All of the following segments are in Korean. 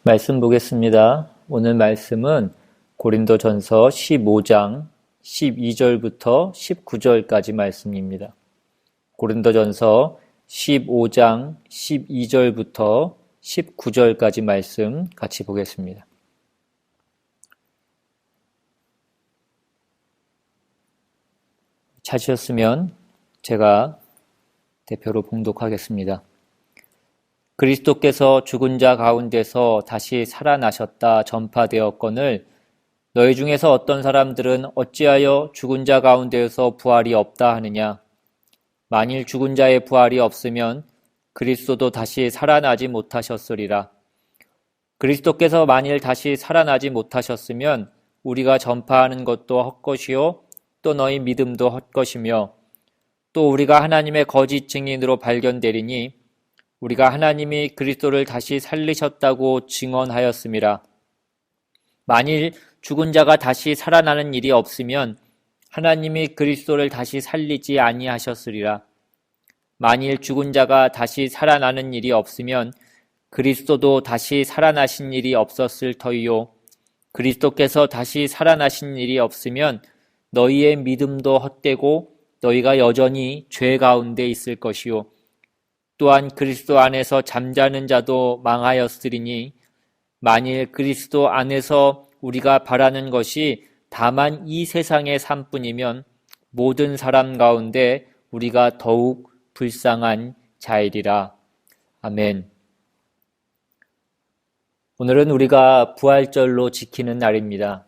말씀 보겠습니다. 오늘 말씀은 고린도전서 15장 12절부터 19절까지 말씀입니다. 고린도전서 15장 12절부터 19절까지 말씀 같이 보겠습니다. 찾으셨으면 제가 대표로 봉독하겠습니다. 그리스도께서 죽은 자 가운데서 다시 살아나셨다 전파되었거늘 너희 중에서 어떤 사람들은 어찌하여 죽은 자 가운데서 부활이 없다 하느냐. 만일 죽은 자의 부활이 없으면 그리스도도 다시 살아나지 못하셨으리라. 그리스도께서 만일 다시 살아나지 못하셨으면 우리가 전파하는 것도 헛것이요 또 너희 믿음도 헛것이며 또 우리가 하나님의 거짓 증인으로 발견되리니 우리가 하나님이 그리스도를 다시 살리셨다고 증언하였음이라. 만일 죽은 자가 다시 살아나는 일이 없으면 하나님이 그리스도를 다시 살리지 아니하셨으리라. 만일 죽은 자가 다시 살아나는 일이 없으면 그리스도도 다시 살아나신 일이 없었을 터이요. 그리스도께서 다시 살아나신 일이 없으면 너희의 믿음도 헛되고 너희가 여전히 죄 가운데 있을 것이요. 또한 그리스도 안에서 잠자는 자도 망하였으리니 만일 그리스도 안에서 우리가 바라는 것이 다만 이 세상의 삶뿐이면 모든 사람 가운데 우리가 더욱 불쌍한 자이리라. 아멘. 오늘은 우리가 부활절로 지키는 날입니다.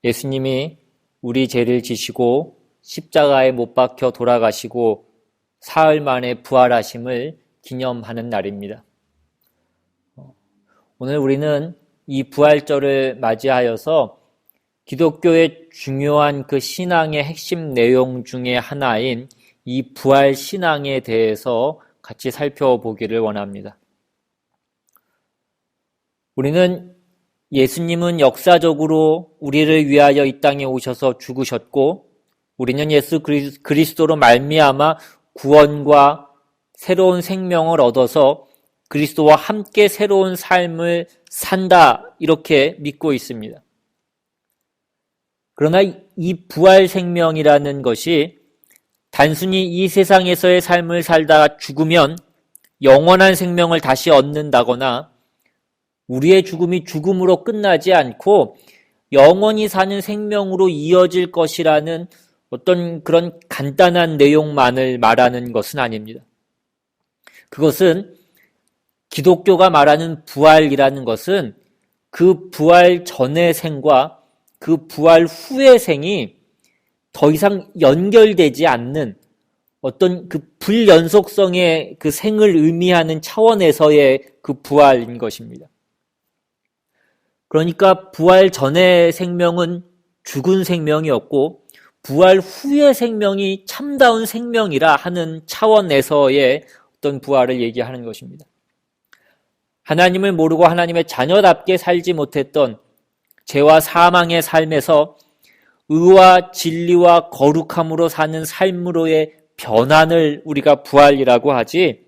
예수님이 우리 죄를 지시고 십자가에 못 박혀 돌아가시고 사흘 만에 부활하심을 기념하는 날입니다. 오늘 우리는 이 부활절을 맞이하여서 기독교의 중요한 그 신앙의 핵심 내용 중에 하나인 이 부활 신앙에 대해서 같이 살펴보기를 원합니다. 우리는 예수님은 역사적으로 우리를 위하여 이 땅에 오셔서 죽으셨고 우리는 예수 그리스도로 말미암아 구원과 새로운 생명을 얻어서 그리스도와 함께 새로운 삶을 산다 이렇게 믿고 있습니다. 그러나 이 부활 생명이라는 것이 단순히 이 세상에서의 삶을 살다가 죽으면 영원한 생명을 다시 얻는다거나 우리의 죽음이 죽음으로 끝나지 않고 영원히 사는 생명으로 이어질 것이라는 어떤 그런 간단한 내용만을 말하는 것은 아닙니다. 그것은 기독교가 말하는 부활이라는 것은 그 부활 전의 생과 그 부활 후의 생이 더 이상 연결되지 않는 어떤 그 불연속성의 그 생을 의미하는 차원에서의 그 부활인 것입니다. 그러니까 부활 전의 생명은 죽은 생명이었고 부활 후의 생명이 참다운 생명이라 하는 차원에서의 어떤 부활을 얘기하는 것입니다. 하나님을 모르고 하나님의 자녀답게 살지 못했던 죄와 사망의 삶에서 의와 진리와 거룩함으로 사는 삶으로의 변환을 우리가 부활이라고 하지,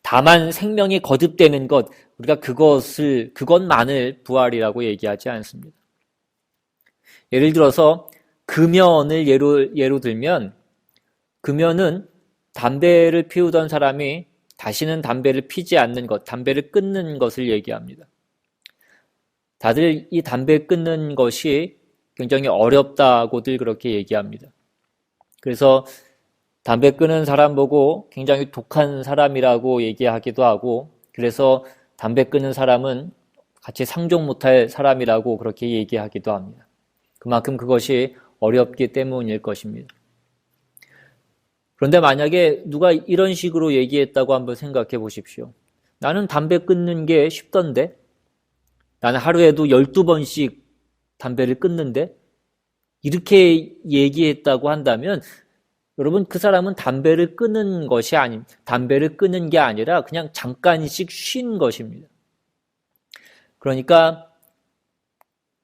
다만 생명이 거듭되는 것, 우리가 그것만을 부활이라고 얘기하지 않습니다. 예를 들어서 금연을 예로 들면, 금연은 담배를 피우던 사람이 다시는 담배를 피지 않는 것, 담배를 끊는 것을 얘기합니다. 다들 이 담배 끊는 것이 굉장히 어렵다고들 그렇게 얘기합니다. 그래서 담배 끊는 사람 보고 굉장히 독한 사람이라고 얘기하기도 하고, 그래서 담배 끊는 사람은 같이 상종 못할 사람이라고 그렇게 얘기하기도 합니다. 그만큼 그것이 어렵기 때문일 것입니다. 그런데 만약에 누가 이런 식으로 얘기했다고 한번 생각해 보십시오. 나는 담배 끊는 게 쉽던데? 나는 하루에도 12번씩 담배를 끊는데? 이렇게 얘기했다고 한다면 여러분, 그 사람은 담배를 끊는 것이 담배를 끊는 게 아니라 그냥 잠깐씩 쉰 것입니다. 그러니까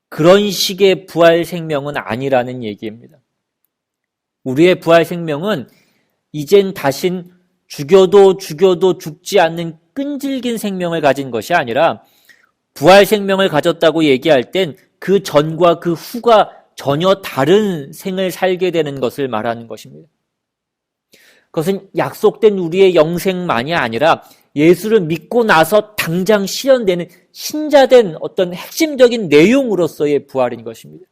그런 식의 부활 생명은 아니라는 얘기입니다. 우리의 부활 생명은 이젠 다신 죽여도 죽지 않는 끈질긴 생명을 가진 것이 아니라 부활 생명을 가졌다고 얘기할 땐 그 전과 그 후가 전혀 다른 생을 살게 되는 것을 말하는 것입니다. 그것은 약속된 우리의 영생만이 아니라 예수를 믿고 나서 당장 실현되는 신자된 어떤 핵심적인 내용으로서의 부활인 것입니다.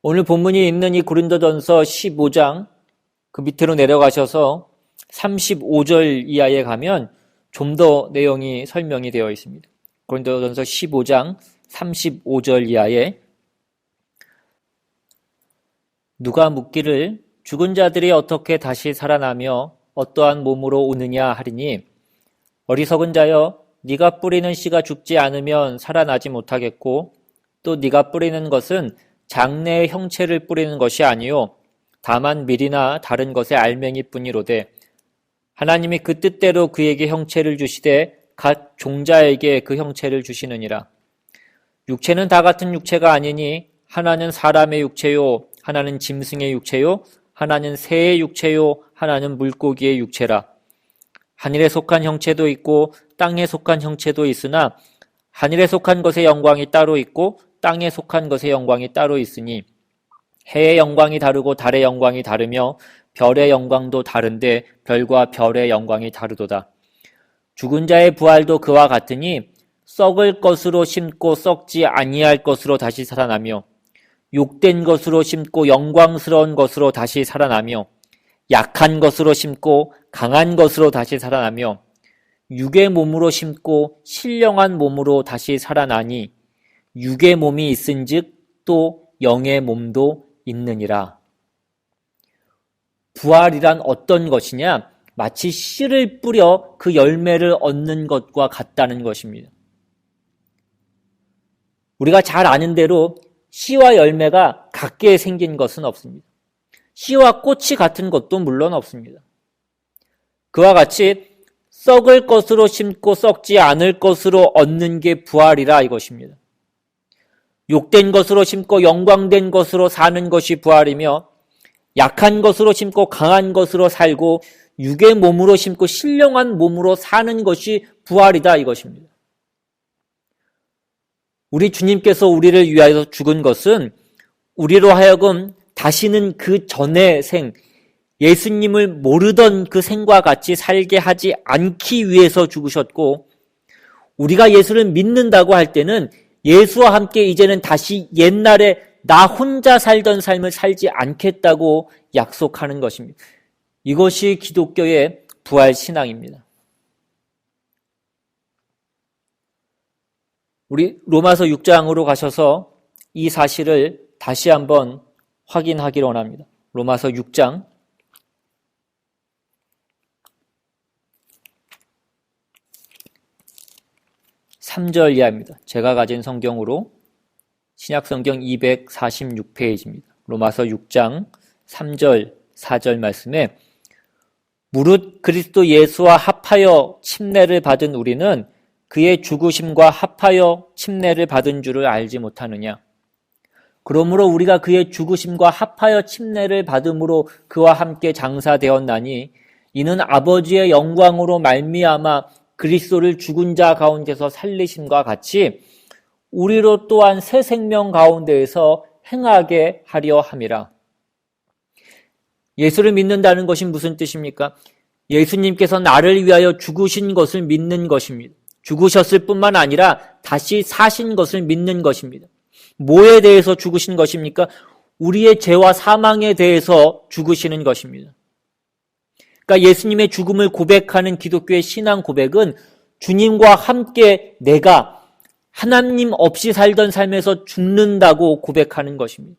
오늘 본문이 있는 이 고린도전서 15장 그 밑으로 내려가셔서 35절 이하에 가면 좀 더 내용이 설명이 되어 있습니다. 고린도전서 15장 35절 이하에 누가 묻기를 죽은 자들이 어떻게 다시 살아나며 어떠한 몸으로 오느냐 하리니 어리석은 자여 네가 뿌리는 씨가 죽지 않으면 살아나지 못하겠고 또 네가 뿌리는 것은 장래의 형체를 뿌리는 것이 아니요 다만 밀이나 다른 것의 알맹이뿐이로되 하나님이 그 뜻대로 그에게 형체를 주시되 각 종자에게 그 형체를 주시느니라. 육체는 다 같은 육체가 아니니 하나는 사람의 육체요 하나는 짐승의 육체요 하나는 새의 육체요 하나는 물고기의 육체라. 하늘에 속한 형체도 있고 땅에 속한 형체도 있으나 하늘에 속한 것의 영광이 따로 있고 땅에 속한 것의 영광이 따로 있으니 해의 영광이 다르고 달의 영광이 다르며 별의 영광도 다른데 별과 별의 영광이 다르도다. 죽은 자의 부활도 그와 같으니 썩을 것으로 심고 썩지 아니할 것으로 다시 살아나며 욕된 것으로 심고 영광스러운 것으로 다시 살아나며 약한 것으로 심고 강한 것으로 다시 살아나며 육의 몸으로 심고 신령한 몸으로 다시 살아나니 육의 몸이 있은즉 또 영의 몸도 있느니라. 부활이란 어떤 것이냐? 마치 씨를 뿌려 그 열매를 얻는 것과 같다는 것입니다. 우리가 잘 아는 대로 씨와 열매가 같게 생긴 것은 없습니다. 씨와 꽃이 같은 것도 물론 없습니다. 그와 같이 썩을 것으로 심고 썩지 않을 것으로 얻는 게 부활이라 이것입니다. 욕된 것으로 심고 영광된 것으로 사는 것이 부활이며 약한 것으로 심고 강한 것으로 살고 육의 몸으로 심고 신령한 몸으로 사는 것이 부활이다 이것입니다. 우리 주님께서 우리를 위하여 죽은 것은 우리로 하여금 다시는 그 전의 생, 예수님을 모르던 그 생과 같이 살게 하지 않기 위해서 죽으셨고 우리가 예수를 믿는다고 할 때는 예수와 함께 이제는 다시 옛날에 나 혼자 살던 삶을 살지 않겠다고 약속하는 것입니다. 이것이 기독교의 부활 신앙입니다. 우리 로마서 6장으로 가셔서 이 사실을 다시 한번 확인하기를 원합니다. 로마서 6장 3절 이하입니다. 제가 가진 성경으로 신약성경 246페이지입니다. 로마서 6장 3절 4절 말씀에 무릇 그리스도 예수와 합하여 침례를 받은 우리는 그의 죽으심과 합하여 침례를 받은 줄을 알지 못하느냐. 그러므로 우리가 그의 죽으심과 합하여 침례를 받음으로 그와 함께 장사되었나니 이는 아버지의 영광으로 말미암아 그리스도를 죽은 자 가운데서 살리심과 같이 우리로 또한 새 생명 가운데에서 행하게 하려 함이라. 예수를 믿는다는 것이 무슨 뜻입니까? 예수님께서 나를 위하여 죽으신 것을 믿는 것입니다. 죽으셨을 뿐만 아니라 다시 사신 것을 믿는 것입니다. 뭐에 대해서 죽으신 것입니까? 우리의 죄와 사망에 대해서 죽으시는 것입니다. 그러니까 예수님의 죽음을 고백하는 기독교의 신앙 고백은 주님과 함께 내가 하나님 없이 살던 삶에서 죽는다고 고백하는 것입니다.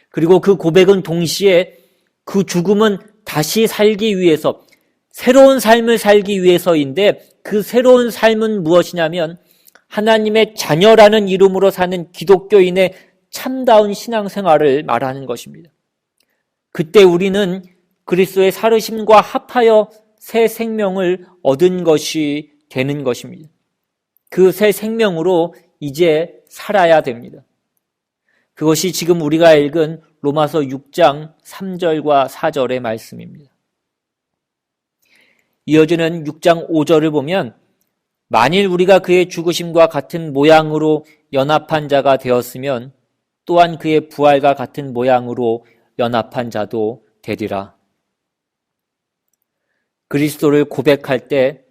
그리고 그 고백은 동시에 그 죽음은 다시 살기 위해서 새로운 삶을 살기 위해서인데 그 새로운 삶은 무엇이냐면 하나님의 자녀라는 이름으로 사는 기독교인의 참다운 신앙생활을 말하는 것입니다. 그때 우리는 그리스도의 살으심과 합하여 새 생명을 얻은 것이 되는 것입니다. 그 새 생명으로 이제 살아야 됩니다. 그것이 지금 우리가 읽은 로마서 6장 3절과 4절의 말씀입니다. 이어지는 6장 5절을 보면 만일 우리가 그의 죽으심과 같은 모양으로 연합한 자가 되었으면 또한 그의 부활과 같은 모양으로 연합한 자도 되리라. 그리스도를 고백할 때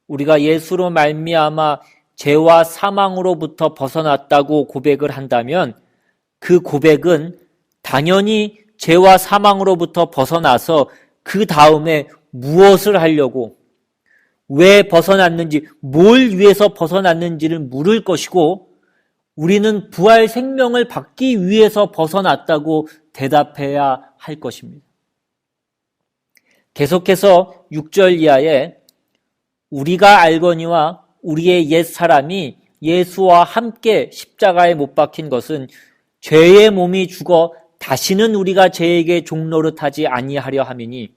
우리가 예수로 말미암아 죄와 사망으로부터 벗어났다고 고백을 한다면 그 고백은 당연히 죄와 사망으로부터 벗어나서 그 다음에 무엇을 하려고, 왜 벗어났는지, 뭘 위해서 벗어났는지를 물을 것이고 우리는 부활 생명을 받기 위해서 벗어났다고 대답해야 할 것입니다. 계속해서 6절 이하에 우리가 알거니와 우리의 옛 사람이 예수와 함께 십자가에 못 박힌 것은 죄의 몸이 죽어 다시는 우리가 죄에게 종노릇하지 아니하려 함이니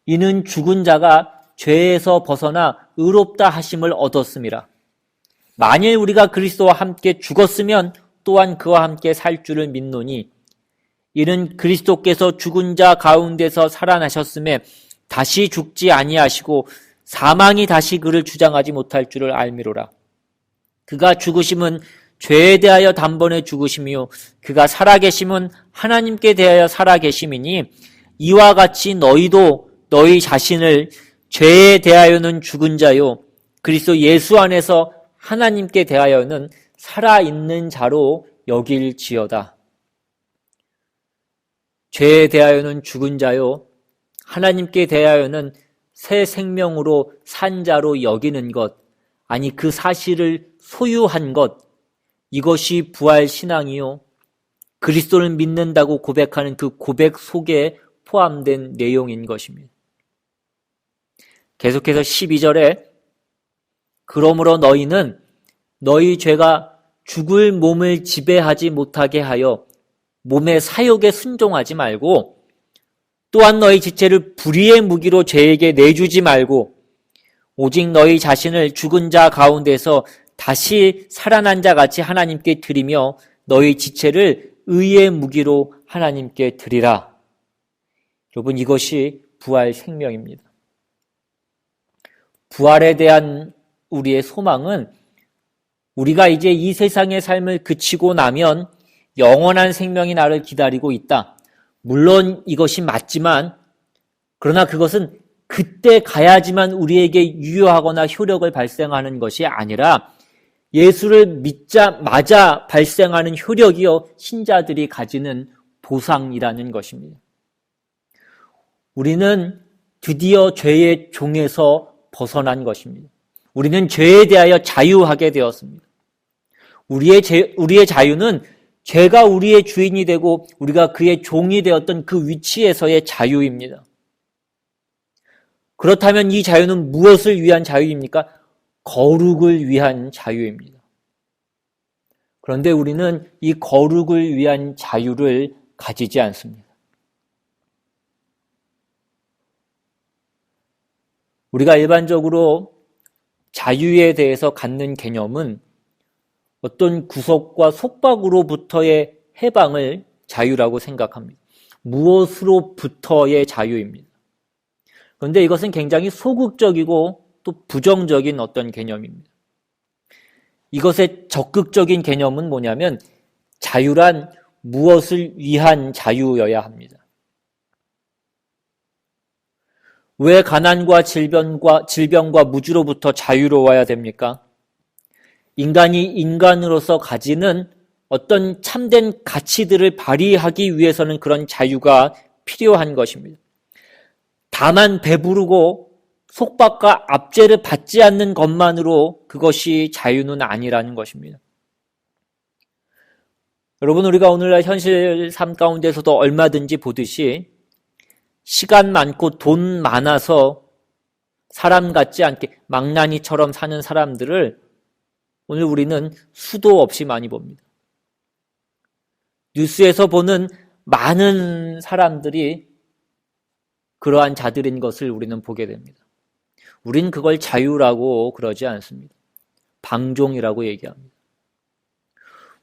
이는 죽은 자가 죄에서 벗어나 의롭다 하심을 얻었음이라. 만일 우리가 그리스도와 함께 죽었으면 또한 그와 함께 살 줄을 믿노니 이는 그리스도께서 죽은 자 가운데서 살아나셨음에 다시 죽지 아니하시고 사망이 다시 그를 주장하지 못할 줄을 알미로라. 그가 죽으심은 죄에 대하여 단번에 죽으심이요 그가 살아계심은 하나님께 대하여 살아계심이니 이와 같이 너희도 너희 자신을 죄에 대하여는 죽은 자요 그리스도 예수 안에서 하나님께 대하여는 살아있는 자로 여길지어다. 죄에 대하여는 죽은 자요 하나님께 대하여는 새 생명으로 산 자로 여기는 것, 아니 그 사실을 소유한 것, 이것이 부활 신앙이요 그리스도를 믿는다고 고백하는 그 고백 속에 포함된 내용인 것입니다. 계속해서 12절에 그러므로 너희는 너희 죄가 죽을 몸을 지배하지 못하게 하여 몸의 사욕에 순종하지 말고 또한 너희 지체를 불의의 무기로 죄에게 내주지 말고 오직 너희 자신을 죽은 자 가운데서 다시 살아난 자 같이 하나님께 드리며 너희 지체를 의의 무기로 하나님께 드리라. 여러분, 이것이 부활 생명입니다. 부활에 대한 우리의 소망은 우리가 이제 이 세상의 삶을 그치고 나면 영원한 생명이 나를 기다리고 있다. 물론 이것이 맞지만 그러나 그것은 그때 가야지만 우리에게 유효하거나 효력을 발생하는 것이 아니라 예수를 믿자마자 발생하는 효력이요 신자들이 가지는 보상이라는 것입니다. 우리는 드디어 죄의 종에서 벗어난 것입니다. 우리는 죄에 대하여 자유하게 되었습니다. 우리의 자유는 죄가 우리의 주인이 되고 우리가 그의 종이 되었던 그 위치에서의 자유입니다. 그렇다면 이 자유는 무엇을 위한 자유입니까? 거룩을 위한 자유입니다. 그런데 우리는 이 거룩을 위한 자유를 가지지 않습니다. 우리가 일반적으로 자유에 대해서 갖는 개념은 어떤 구속과 속박으로부터의 해방을 자유라고 생각합니다. 무엇으로부터의 자유입니다. 그런데 이것은 굉장히 소극적이고 또 부정적인 어떤 개념입니다. 이것의 적극적인 개념은 뭐냐면 자유란 무엇을 위한 자유여야 합니다. 왜 가난과 질병과 무지로부터 자유로워야 됩니까? 인간이 인간으로서 가지는 어떤 참된 가치들을 발휘하기 위해서는 그런 자유가 필요한 것입니다. 다만 배부르고 속박과 압제를 받지 않는 것만으로 그것이 자유는 아니라는 것입니다. 여러분, 우리가 오늘날 현실 삶 가운데서도 얼마든지 보듯이 시간 많고 돈 많아서 사람 같지 않게 망나니처럼 사는 사람들을 오늘 우리는 수도 없이 많이 봅니다. 뉴스에서 보는 많은 사람들이 그러한 자들인 것을 우리는 보게 됩니다. 우린 그걸 자유라고 그러지 않습니다. 방종이라고 얘기합니다.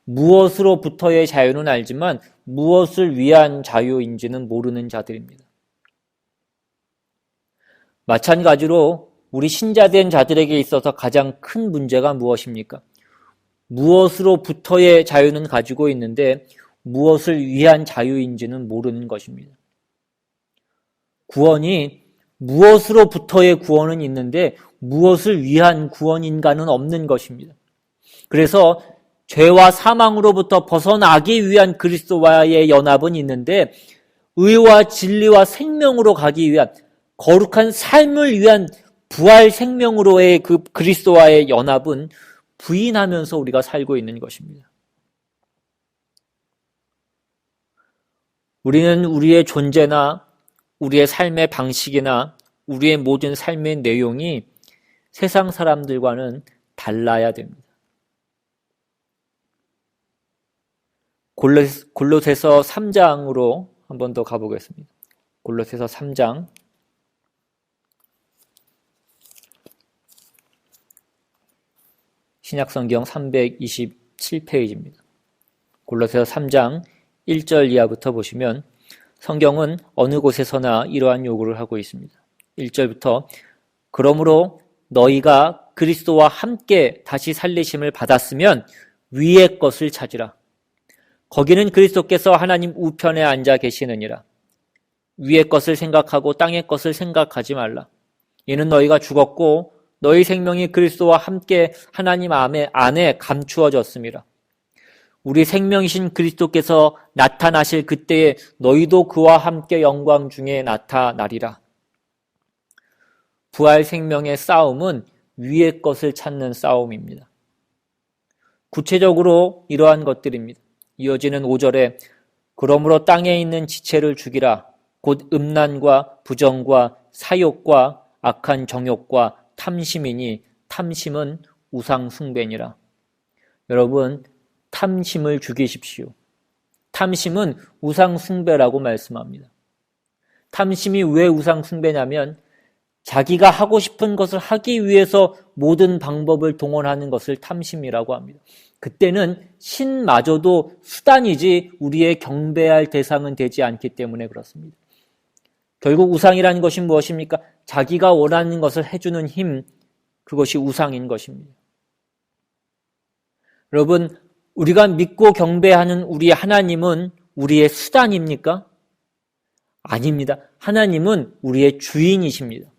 무엇으로부터의 자유는 알지만 무엇을 위한 자유인지는 모르는 자들입니다. 마찬가지로 우리 신자된 자들에게 있어서 가장 큰 문제가 무엇입니까? 무엇으로부터의 자유는 가지고 있는데 무엇을 위한 자유인지는 모르는 것입니다. 구원이 무엇으로부터의 구원은 있는데 무엇을 위한 구원인가는 없는 것입니다. 그래서 죄와 사망으로부터 벗어나기 위한 그리스도와의 연합은 있는데 의와 진리와 생명으로 가기 위한 거룩한 삶을 위한 부활 생명으로의 그 그리스도와의 연합은 부인하면서 우리가 살고 있는 것입니다. 우리는 우리의 존재나 우리의 삶의 방식이나 우리의 모든 삶의 내용이 세상 사람들과는 달라야 됩니다. 골로새서 3장으로 한 번 더 가보겠습니다. 골로새서 3장 신약성경 327페이지입니다. 골로새서 3장 1절 이하부터 보시면 성경은 어느 곳에서나 이러한 요구를 하고 있습니다. 1절부터 그러므로 너희가 그리스도와 함께 다시 살리심을 받았으면 위의 것을 찾으라. 거기는 그리스도께서 하나님 우편에 앉아 계시느니라. 위의 것을 생각하고 땅의 것을 생각하지 말라. 이는 너희가 죽었고 너희 생명이 그리스도와 함께 하나님 안에 감추어졌음이라. 우리 생명이신 그리스도께서 나타나실 그때에 너희도 그와 함께 영광 중에 나타나리라. 부활 생명의 싸움은 위의 것을 찾는 싸움입니다. 구체적으로 이러한 것들입니다. 이어지는 5절에 그러므로 땅에 있는 지체를 죽이라. 곧 음란과 부정과 사욕과 악한 정욕과 탐심이니 탐심은 우상 숭배니라. 여러분, 탐심을 죽이십시오. 탐심은 우상 숭배라고 말씀합니다. 탐심이 왜 우상 숭배냐면 자기가 하고 싶은 것을 하기 위해서 모든 방법을 동원하는 것을 탐심이라고 합니다. 그때는 신마저도 수단이지 우리의 경배할 대상은 되지 않기 때문에 그렇습니다. 결국 우상이라는 것이 무엇입니까? 자기가 원하는 것을 해주는 힘, 그것이 우상인 것입니다. 여러분, 우리가 믿고 경배하는 우리 하나님은 우리의 수단입니까? 아닙니다. 하나님은 우리의 주인이십니다.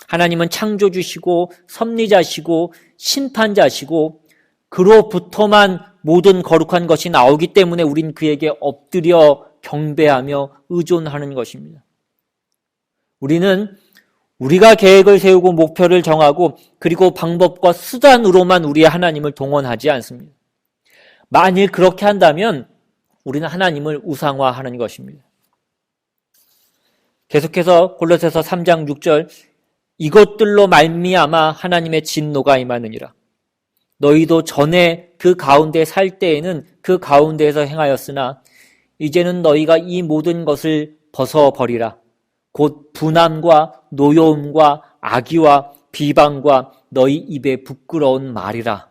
하나님은 창조주시고 섭리자시고 심판자시고 그로부터만 모든 거룩한 것이 나오기 때문에 우린 그에게 엎드려 경배하며 의존하는 것입니다. 우리는 우리가 계획을 세우고 목표를 정하고 그리고 방법과 수단으로만 우리의 하나님을 동원하지 않습니다. 만일 그렇게 한다면 우리는 하나님을 우상화하는 것입니다. 계속해서 골로새서 3장 6절 이것들로 말미암아 하나님의 진노가 임하느니라. 너희도 전에 그 가운데 살 때에는 그 가운데에서 행하였으나 이제는 너희가 이 모든 것을 벗어버리라. 곧 분함과 노여움과 악의와 비방과 너희 입에 부끄러운 말이라.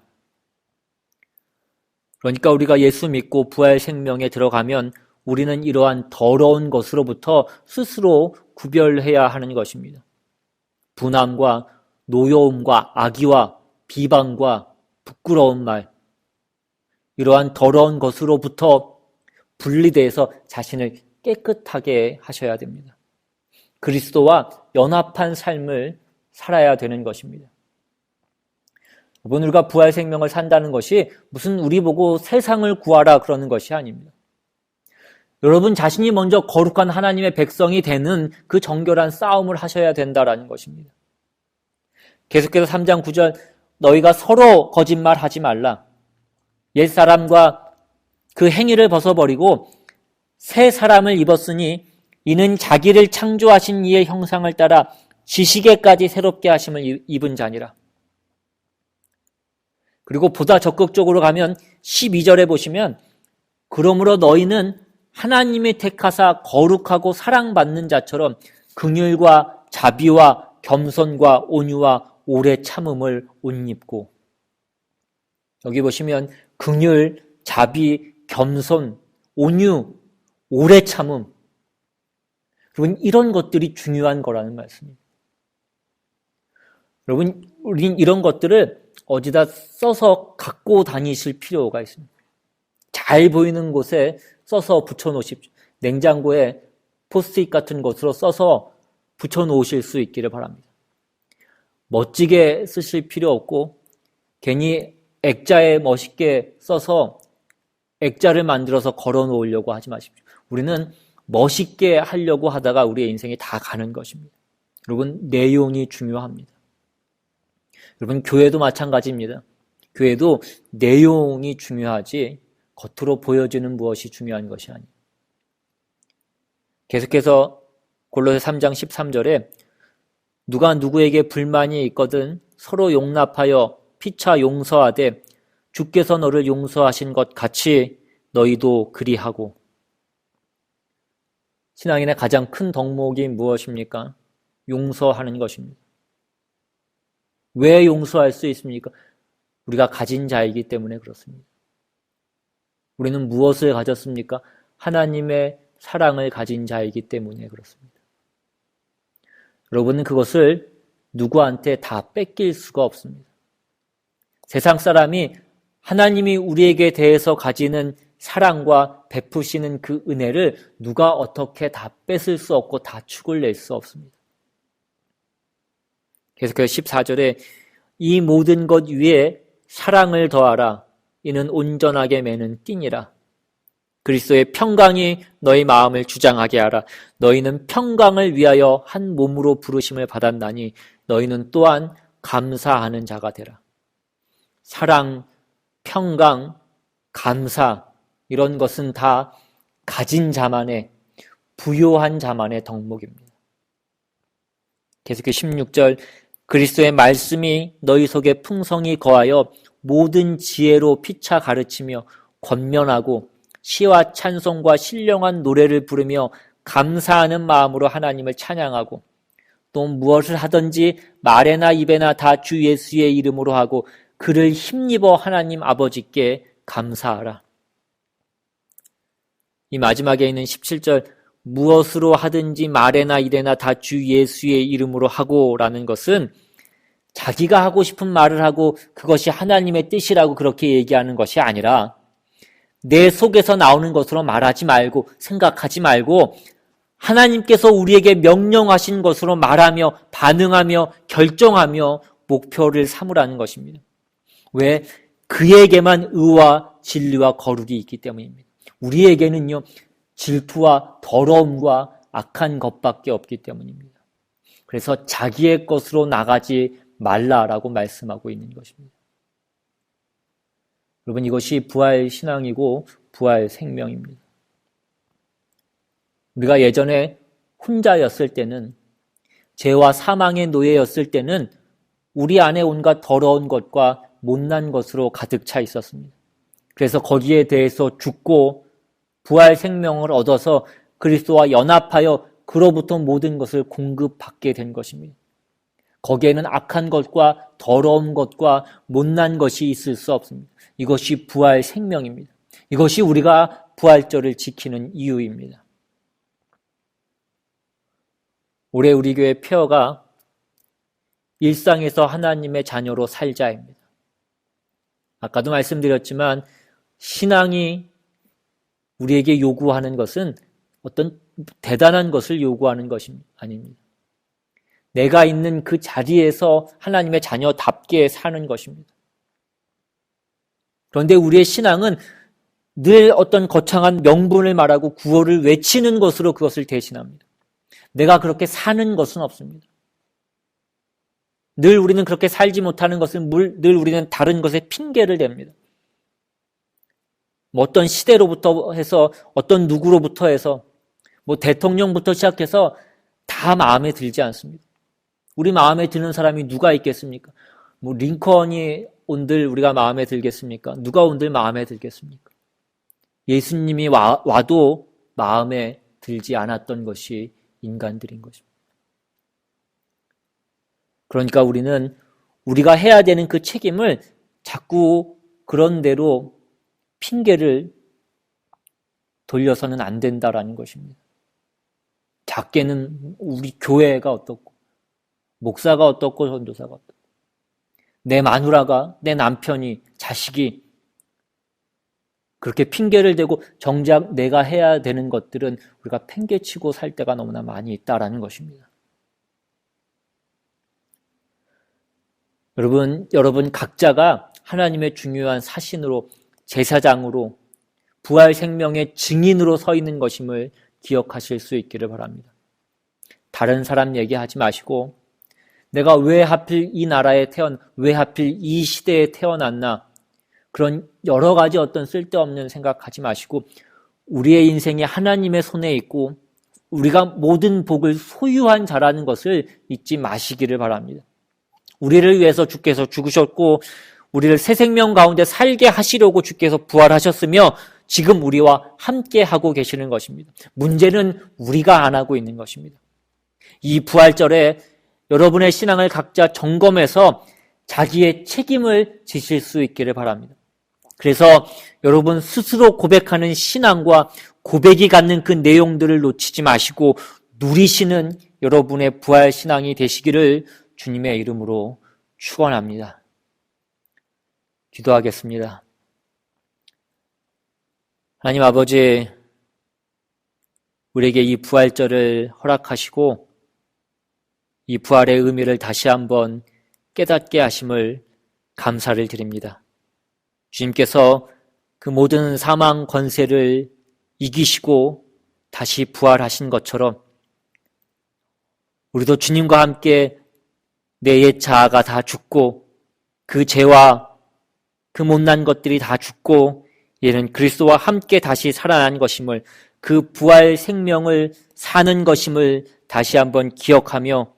그러니까 우리가 예수 믿고 부활 생명에 들어가면 우리는 이러한 더러운 것으로부터 스스로 구별해야 하는 것입니다. 분함과 노여움과 악의와 비방과 부끄러운 말, 이러한 더러운 것으로부터 분리돼서 자신을 깨끗하게 하셔야 됩니다. 그리스도와 연합한 삶을 살아야 되는 것입니다. 여러분, 우리가 부활 생명을 산다는 것이 무슨 우리 보고 세상을 구하라 그러는 것이 아닙니다. 여러분 자신이 먼저 거룩한 하나님의 백성이 되는 그 정결한 싸움을 하셔야 된다라는 것입니다. 계속해서 3장 9절 너희가 서로 거짓말하지 말라. 옛사람과 그 행위를 벗어버리고 새 사람을 입었으니 이는 자기를 창조하신 이의 형상을 따라 지식에까지 새롭게 하심을 입은 자니라. 그리고 보다 적극적으로 가면 12절에 보시면 그러므로 너희는 하나님의 택하사 거룩하고 사랑받는 자처럼 긍휼과 자비와 겸손과 온유와 오래 참음을 옷 입고. 여기 보시면 긍휼, 자비, 겸손, 온유, 오래 참음. 여러분 이런 것들이 중요한 거라는 말씀입니다. 여러분, 우린 이런 것들을 어디다 써서 갖고 다니실 필요가 있습니다. 잘 보이는 곳에 써서 붙여놓으십시오. 냉장고에 포스트잇 같은 것으로 써서 붙여놓으실 수 있기를 바랍니다. 멋지게 쓰실 필요 없고 괜히 액자에 멋있게 써서 액자를 만들어서 걸어놓으려고 하지 마십시오. 우리는 멋있게 하려고 하다가 우리의 인생이 다 가는 것입니다. 여러분, 내용이 중요합니다. 여러분, 교회도 마찬가지입니다. 교회도 내용이 중요하지 겉으로 보여지는 무엇이 중요한 것이 아니에요. 계속해서 골로새 3장 13절에 누가 누구에게 불만이 있거든 서로 용납하여 피차 용서하되 주께서 너를 용서하신 것 같이 너희도 그리하고. 신앙인의 가장 큰 덕목이 무엇입니까? 용서하는 것입니다. 왜 용서할 수 있습니까? 우리가 가진 자이기 때문에 그렇습니다. 우리는 무엇을 가졌습니까? 하나님의 사랑을 가진 자이기 때문에 그렇습니다. 여러분은 그것을 누구한테 다 뺏길 수가 없습니다. 세상 사람이 하나님이 우리에게 대해서 가지는 사랑과 베푸시는 그 은혜를 누가 어떻게 다 뺏을 수 없고 다 축을 낼 수 없습니다. 계속해서 14절에 이 모든 것 위에 사랑을 더하라. 이는 온전하게 매는 띠니라. 그리스도의 평강이 너희 마음을 주장하게 하라. 너희는 평강을 위하여 한 몸으로 부르심을 받았나니 너희는 또한 감사하는 자가 되라. 사랑, 평강, 감사 이런 것은 다 가진 자만의 부요한 자만의 덕목입니다. 계속해서 16절 그리스도의 말씀이 너희 속에 풍성히 거하여 모든 지혜로 피차 가르치며 권면하고 시와 찬송과 신령한 노래를 부르며 감사하는 마음으로 하나님을 찬양하고 또 무엇을 하든지 말에나 입에나 다 주 예수의 이름으로 하고 그를 힘입어 하나님 아버지께 감사하라. 이 마지막에 있는 17절 무엇으로 하든지 말에나 일에나 다 주 예수의 이름으로 하고 라는 것은 자기가 하고 싶은 말을 하고 그것이 하나님의 뜻이라고 그렇게 얘기하는 것이 아니라 내 속에서 나오는 것으로 말하지 말고 생각하지 말고 하나님께서 우리에게 명령하신 것으로 말하며 반응하며 결정하며 목표를 삼으라는 것입니다. 왜? 그에게만 의와 진리와 거룩이 있기 때문입니다. 우리에게는요 질투와 더러움과 악한 것밖에 없기 때문입니다. 그래서 자기의 것으로 나가지 말라라고 말씀하고 있는 것입니다. 여러분, 이것이 부활 신앙이고 부활 생명입니다. 우리가 예전에 혼자였을 때는 죄와 사망의 노예였을 때는 우리 안에 온갖 더러운 것과 못난 것으로 가득 차 있었습니다. 그래서 거기에 대해서 죽고 부활 생명을 얻어서 그리스도와 연합하여 그로부터 모든 것을 공급받게 된 것입니다. 거기에는 악한 것과 더러운 것과 못난 것이 있을 수 없습니다. 이것이 부활 생명입니다. 이것이 우리가 부활절을 지키는 이유입니다. 올해 우리 교회 폐허가 일상에서 하나님의 자녀로 살자입니다. 아까도 말씀드렸지만 신앙이 우리에게 요구하는 것은 어떤 대단한 것을 요구하는 것이 아닙니다. 내가 있는 그 자리에서 하나님의 자녀답게 사는 것입니다. 그런데 우리의 신앙은 늘 어떤 거창한 명분을 말하고 구호를 외치는 것으로 그것을 대신합니다. 내가 그렇게 사는 것은 없습니다. 늘 우리는 그렇게 살지 못하는 것은 늘 우리는 다른 것에 핑계를 댑니다. 어떤 시대로부터 해서 어떤 누구로부터 해서 대통령부터 시작해서 다 마음에 들지 않습니다. 우리 마음에 드는 사람이 누가 있겠습니까? 링컨이 온들 우리가 마음에 들겠습니까? 누가 온들 마음에 들겠습니까? 예수님이 와도 마음에 들지 않았던 것이 인간들인 것입니다. 그러니까 우리는 우리가 해야 되는 그 책임을 자꾸 그런 대로 핑계를 돌려서는 안 된다라는 것입니다. 작게는 우리 교회가 어떻고 목사가 어떻고 전도사가 어떻고 내 마누라가, 내 남편이, 자식이 그렇게 핑계를 대고 정작 내가 해야 되는 것들은 우리가 팽개치고 살 때가 너무나 많이 있다라는 것입니다. 여러분 각자가 하나님의 중요한 사신으로, 제사장으로, 부활 생명의 증인으로 서 있는 것임을 기억하실 수 있기를 바랍니다. 다른 사람 얘기하지 마시고 내가 왜 하필 이 나라에 왜 하필 이 시대에 태어났나, 그런 여러 가지 어떤 쓸데없는 생각하지 마시고 우리의 인생이 하나님의 손에 있고 우리가 모든 복을 소유한 자라는 것을 잊지 마시기를 바랍니다. 우리를 위해서 주께서 죽으셨고 우리를 새 생명 가운데 살게 하시려고 주께서 부활하셨으며 지금 우리와 함께 하고 계시는 것입니다. 문제는 우리가 안 하고 있는 것입니다. 이 부활절에 여러분의 신앙을 각자 점검해서 자기의 책임을 지실 수 있기를 바랍니다. 그래서 여러분 스스로 고백하는 신앙과 고백이 갖는 그 내용들을 놓치지 마시고 누리시는 여러분의 부활 신앙이 되시기를 주님의 이름으로 축원합니다. 기도하겠습니다. 하나님 아버지, 우리에게 이 부활절을 허락하시고 이 부활의 의미를 다시 한번 깨닫게 하심을 감사를 드립니다. 주님께서 그 모든 사망 권세를 이기시고 다시 부활하신 것처럼 우리도 주님과 함께 내 옛 자아가 다 죽고 그 죄와 그 못난 것들이 다 죽고 이제는 그리스도와 함께 다시 살아난 것임을, 그 부활 생명을 사는 것임을 다시 한번 기억하며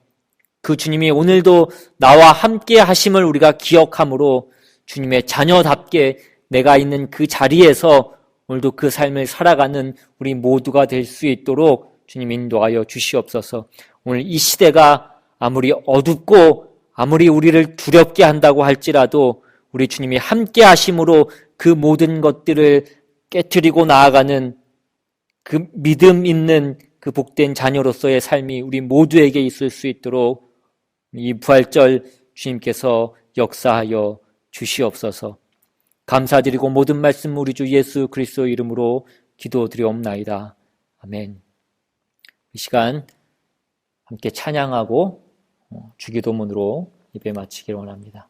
그 주님이 오늘도 나와 함께 하심을 우리가 기억함으로 주님의 자녀답게 내가 있는 그 자리에서 오늘도 그 삶을 살아가는 우리 모두가 될 수 있도록 주님 인도하여 주시옵소서. 오늘 이 시대가 아무리 어둡고 아무리 우리를 두렵게 한다고 할지라도 우리 주님이 함께 하심으로 그 모든 것들을 깨트리고 나아가는 그 믿음 있는 그 복된 자녀로서의 삶이 우리 모두에게 있을 수 있도록 이 부활절 주님께서 역사하여 주시옵소서. 감사드리고 모든 말씀 우리 주 예수 그리스도 이름으로 기도드리옵나이다. 아멘. 이 시간 함께 찬양하고 주기도문으로 예배 마치기를 원합니다.